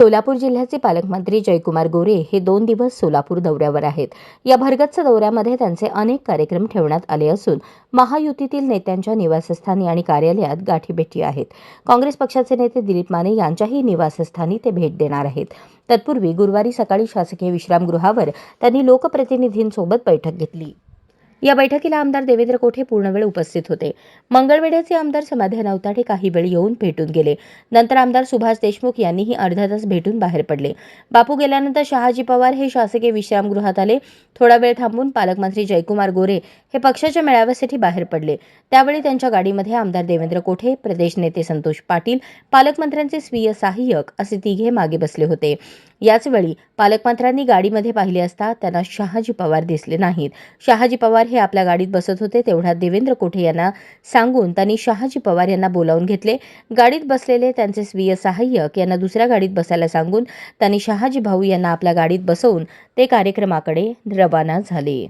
सोलापूर जिल्ह्याचे पालकमंत्री जयकुमार गोरे हे 2 दिवस सोलापूर दौऱ्यावर आहेत. या भरगच्च दौऱ्यामध्ये त्यांचे अनेक कार्यक्रम ठेवण्यात आले असून महायुतीतील नेत्यांच्या निवासस्थानी आणि कार्यालयात गाठीभेटी आहेत. काँग्रेस पक्षाचे नेते दिलीप माने यांच्याही निवासस्थानी ते भेट देणार आहेत. तत्पूर्वी गुरुवारी सकाळी शासकीय विश्रामगृहावर त्यांनी लोकप्रतिनिधींसोबत बैठक घेतली. या बैठकीला आमदार देवेंद्र कोठे पूर्णवेळ उपस्थित होते. मंगळवेढ्याचे आमदार समाधान अवताडे काही वेळ येऊन भेटून गेले. नंतर आमदार सुभाष देशमुख यांनीही अर्धा तास भेटून बाहेर पडले. बापू गेल्यानंतर शहाजी पवार हे शासकीय विश्रामगृहात आले. थोडा वेळ थांबून पालकमंत्री जयकुमार गोरे हे पक्षाच्या मेळाव्यासाठी बाहेर पडले. त्यावेळी त्यांच्या गाडीमध्ये आमदार देवेंद्र कोठे, प्रदेश नेते संतोष पाटील, पालकमंत्र्यांचे स्वीय सहाय्यक असे तिघे मागे बसले होते. याचवेळी पालकमंत्र्यांनी गाडीमध्ये पाहिले असता त्यांना शहाजी पवार दिसले नाहीत. शहाजी पवार हे आपल्या गाडीत बसत होते. तेवढ्यात देवेंद्र कोठे यांना सांगून त्यांनी शहाजी पवार यांना बोलावून घेतले. गाडीत बसलेले त्यांचे स्वीय सहाय्यक यांना दुसऱ्या गाडीत बसायला सांगून त्यांनी शहाजी भाऊ यांना आपल्या गाडीत बसवून ते कार्यक्रमाकडे रवाना झाले.